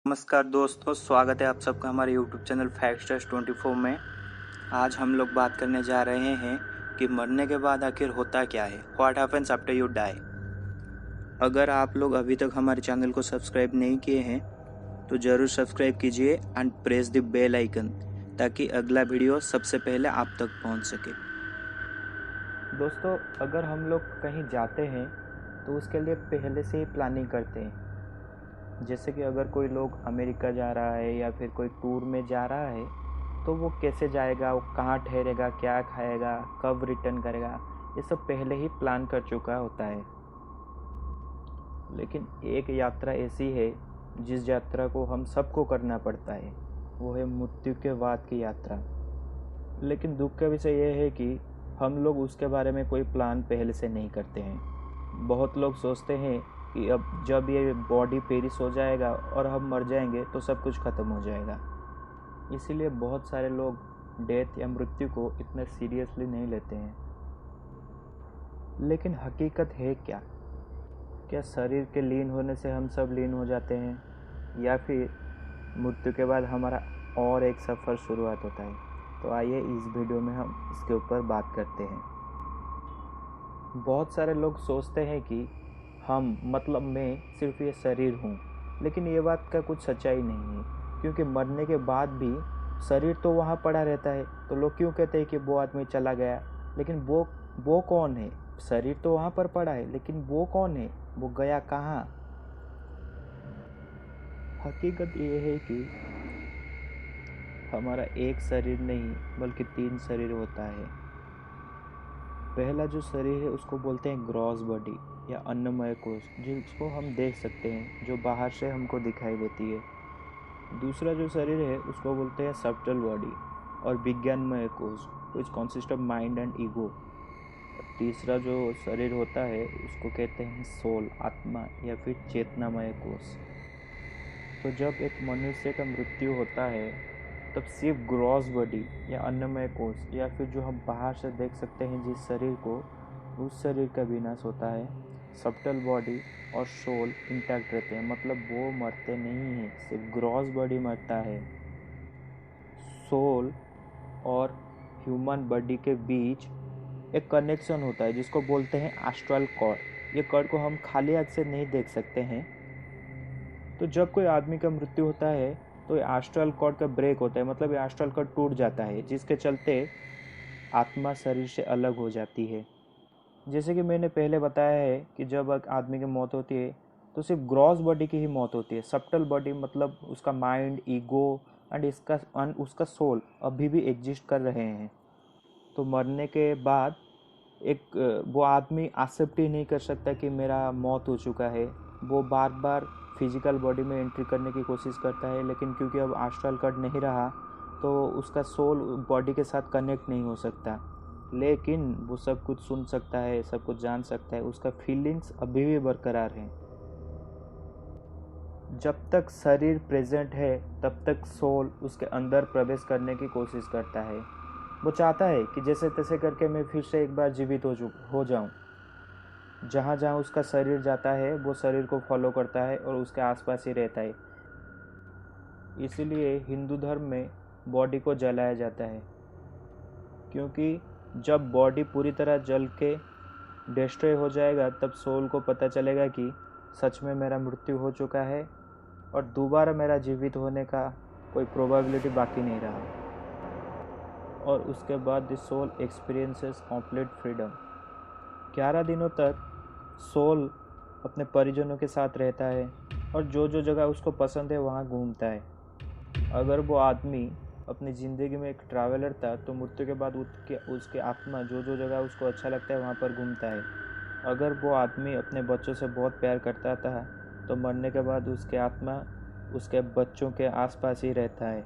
नमस्कार दोस्तों, स्वागत है आप सबका हमारे YouTube चैनल फैक्ट्स 24 में। आज हम लोग बात करने जा रहे हैं कि मरने के बाद आखिर होता क्या है, what happens after you die. अगर आप लोग अभी तक हमारे चैनल को सब्सक्राइब नहीं किए हैं तो ज़रूर सब्सक्राइब कीजिए and press the bell icon, ताकि अगला वीडियो सबसे पहले आप तक पहुंच सके। दोस्तों, अगर हम लोग कहीं जाते हैं तो उसके लिए पहले से ही प्लानिंग करते हैं। जैसे कि अगर कोई लोग अमेरिका जा रहा है या फिर कोई टूर में जा रहा है तो वो कैसे जाएगा, वो कहाँ ठहरेगा, क्या खाएगा, कब रिटर्न करेगा, ये सब पहले ही प्लान कर चुका होता है। लेकिन एक यात्रा ऐसी है जिस यात्रा को हम सबको करना पड़ता है, वो है मृत्यु के बाद की यात्रा। लेकिन दुख का विषय यह है कि हम लोग उसके बारे में कोई प्लान पहले से नहीं करते हैं। बहुत लोग सोचते हैं कि अब जब ये बॉडी पेरिस हो जाएगा और हम मर जाएंगे तो सब कुछ ख़त्म हो जाएगा। इसीलिए बहुत सारे लोग डेथ या मृत्यु को इतना सीरियसली नहीं लेते हैं। लेकिन हकीकत है क्या? क्या शरीर के लीन होने से हम सब लीन हो जाते हैं, या फिर मृत्यु के बाद हमारा और एक सफ़र शुरुआत होता है? तो आइए इस वीडियो में हम इसके ऊपर बात करते हैं। बहुत सारे लोग सोचते हैं कि हम मतलब मैं सिर्फ ये शरीर हूँ, लेकिन ये बात का कुछ सच्चाई नहीं है, क्योंकि मरने के बाद भी शरीर तो वहाँ पड़ा रहता है। तो लोग क्यों कहते हैं कि वो आदमी चला गया, लेकिन वो कौन है? शरीर तो वहाँ पर पड़ा है, लेकिन वो कौन है, वो गया कहाँ? हकीकत ये है कि हमारा एक शरीर नहीं बल्कि 3 शरीर होता है। पहला जो शरीर है उसको बोलते हैं ग्रॉस बॉडी या अन्नमय कोश, जिसको हम देख सकते हैं, जो बाहर से हमको दिखाई देती है। दूसरा जो शरीर है उसको बोलते हैं सब्टल बॉडी और विज्ञानमय कोश, which consist of mind and ego. तीसरा जो शरीर होता है उसको कहते हैं सोल, आत्मा या फिर चेतनामय कोश। तो जब एक मनुष्य का मृत्यु होता है तब सिर्फ ग्रॉस बॉडी या अन्नमय कोश या फिर जो हम बाहर से देख सकते हैं जिस शरीर को, उस शरीर का विनाश होता है। सब्टल बॉडी और सोल इंटैक्ट रहते हैं, मतलब वो मरते नहीं हैं, सिर्फ ग्रॉस बॉडी मरता है। सोल और ह्यूमन बॉडी के बीच एक कनेक्शन होता है जिसको बोलते हैं एस्ट्रल कॉर्ड। ये कॉर्ड को हम खाली आँख से नहीं देख सकते हैं। तो जब कोई आदमी का मृत्यु होता है तो ये एस्ट्रल कॉर्ड का ब्रेक होता है, मतलब ये एस्ट्रल कॉर्ड टूट जाता है, जिसके चलते आत्मा शरीर से अलग हो जाती है। जैसे कि मैंने पहले बताया है कि जब एक आदमी की मौत होती है तो सिर्फ ग्रॉस बॉडी की ही मौत होती है। सब्टल बॉडी मतलब उसका माइंड, ईगो एंड उसका सोल अभी भी एग्जिस्ट कर रहे हैं। तो मरने के बाद वो आदमी एक्सेप्ट ही नहीं कर सकता कि मेरा मौत हो चुका है। वो बार बार फिजिकल बॉडी में एंट्री करने की कोशिश करता है, लेकिन क्योंकि अब एस्ट्रल कट नहीं रहा तो उसका सोल बॉडी के साथ कनेक्ट नहीं हो सकता। लेकिन वो सब कुछ सुन सकता है, सब कुछ जान सकता है, उसका फीलिंग्स अभी भी बरकरार हैं। जब तक शरीर प्रेजेंट है तब तक सोल उसके अंदर प्रवेश करने की कोशिश करता है। वो चाहता है कि जैसे तैसे करके मैं फिर से एक बार जीवित हो जाऊं। जहाँ जहाँ उसका शरीर जाता है वो शरीर को फॉलो करता है और उसके आसपास ही रहता है। इसीलिए हिंदू धर्म में बॉडी को जलाया जाता है, क्योंकि जब बॉडी पूरी तरह जल के डिस्ट्रॉय हो जाएगा तब सोल को पता चलेगा कि सच में मेरा मृत्यु हो चुका है और दोबारा मेरा जीवित होने का कोई प्रोबेबिलिटी बाकी नहीं रहा। और उसके बाद the soul experiences complete freedom. 11 दिनों तक सोल अपने परिजनों के साथ रहता है और जो जो जगह उसको पसंद है वहाँ घूमता है। अगर वो आदमी अपनी ज़िंदगी में एक ट्रैवलर था तो मृत्यु के बाद उसके आत्मा जो जो जगह उसको अच्छा लगता है वहाँ पर घूमता है। अगर वो आदमी अपने बच्चों से बहुत प्यार करता था तो मरने के बाद उसके आत्मा उसके बच्चों के आसपास ही रहता है।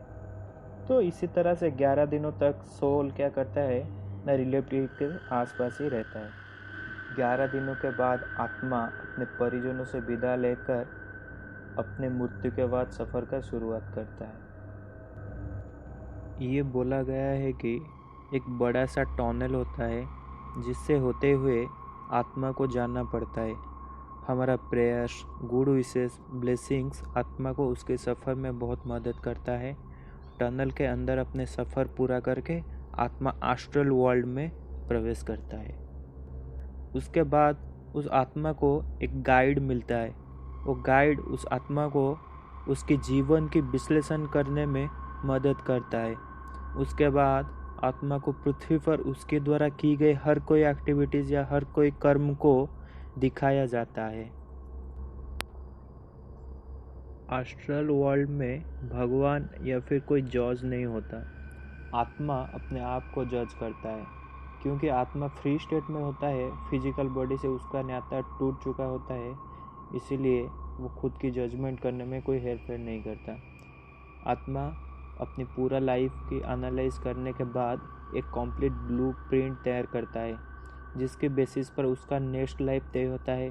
तो इसी तरह से 11 दिनों तक सोल क्या करता है, न रिलेटिव के आसपास ही रहता है। 11 दिनों के बाद आत्मा अपने परिजनों से विदा लेकर अपने मृत्यु के बाद सफ़र का शुरुआत करता है। ये बोला गया है कि एक बड़ा सा टनल होता है जिससे होते हुए आत्मा को जाना पड़ता है। हमारा प्रेयर्स, गुड विशेस, ब्लेसिंग्स आत्मा को उसके सफ़र में बहुत मदद करता है। टनल के अंदर अपने सफ़र पूरा करके आत्मा एस्ट्रल वर्ल्ड में प्रवेश करता है। उसके बाद उस आत्मा को एक गाइड मिलता है। वो गाइड उस आत्मा को उसके जीवन की विश्लेषण करने में मदद करता है। उसके बाद आत्मा को पृथ्वी पर उसके द्वारा की गई हर कोई एक्टिविटीज़ या हर कोई कर्म को दिखाया जाता है। एस्ट्रल वर्ल्ड में भगवान या फिर कोई जज नहीं होता। आत्मा अपने आप को जज करता है, क्योंकि आत्मा फ्री स्टेट में होता है, फिजिकल बॉडी से उसका नाता टूट चुका होता है, इसीलिए वो खुद की जजमेंट करने में कोई हेर फेर नहीं करता। आत्मा अपनी पूरा लाइफ की एनालाइज करने के बाद एक कंप्लीट ब्लूप्रिंट तैयार करता है, जिसके बेसिस पर उसका नेक्स्ट लाइफ तय होता है।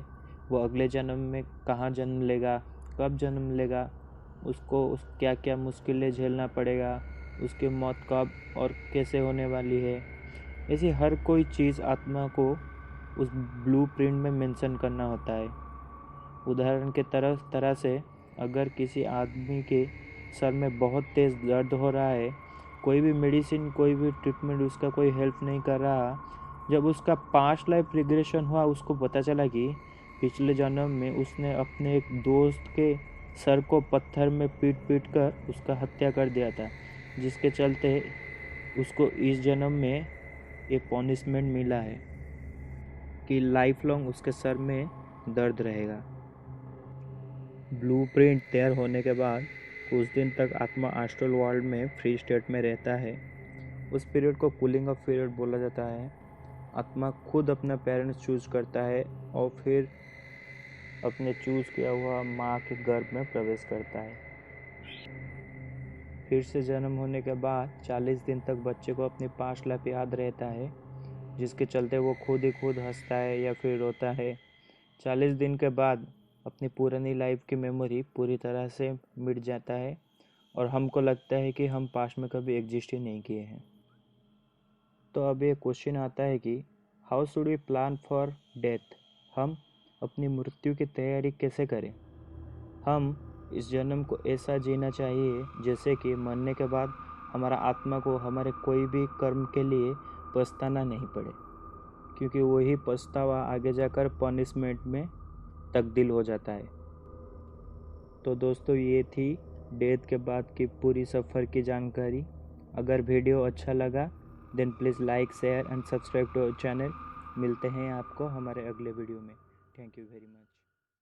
वो अगले जन्म में कहाँ जन्म लेगा, कब जन्म लेगा, उसको क्या क्या मुश्किलें झेलना पड़ेगा, उसकी मौत कब और कैसे होने वाली है। ऐसी हर कोई चीज़ आत्मा को उस ब्लूप्रिंट में मेंशन करना होता है। उदाहरण के तरह से अगर किसी आदमी के सर में बहुत तेज़ दर्द हो रहा है, कोई भी मेडिसिन, कोई भी ट्रीटमेंट उसका कोई हेल्प नहीं कर रहा, जब उसका पास्ट लाइफ रिग्रेशन हुआ, उसको पता चला कि पिछले जन्म में उसने अपने एक दोस्त के सर को पत्थर में पीट कर उसका हत्या कर दिया था, जिसके चलते उसको इस जन्म में एक पनिशमेंट मिला है कि लाइफ लॉन्ग उसके सर में दर्द रहेगा। ब्लूप्रिंट तैयार होने के बाद कुछ दिन तक आत्मा एस्ट्रल वर्ल्ड में फ्री स्टेट में रहता है। उस पीरियड को कूलिंग ऑफ पीरियड बोला जाता है। आत्मा खुद अपना पेरेंट्स चूज करता है और फिर अपने चूज किया हुआ माँ के गर्भ में प्रवेश करता है। फिर से जन्म होने के बाद 40 दिन तक बच्चे को अपनी पास्ट लाइफ याद रहता है, जिसके चलते वो खुद ही खुद हंसता है या फिर रोता है। 40 दिन के बाद अपनी पुरानी लाइफ की मेमोरी पूरी तरह से मिट जाता है और हमको लगता है कि हम पास्ट में कभी एग्जिस्ट ही नहीं किए हैं। तो अब ये क्वेश्चन आता है कि how should we plan for death. हम अपनी मृत्यु की तैयारी कैसे करें। हम इस जन्म को ऐसा जीना चाहिए जैसे कि मरने के बाद हमारा आत्मा को हमारे कोई भी कर्म के लिए पछताना नहीं पड़े, क्योंकि वही पछतावा आगे जाकर पनिशमेंट में तब्दील हो जाता है। तो दोस्तों, ये थी डेथ के बाद की पूरी सफ़र की जानकारी। अगर वीडियो अच्छा लगा then please like, share and subscribe to our channel. मिलते हैं आपको हमारे अगले वीडियो में। Thank you very much.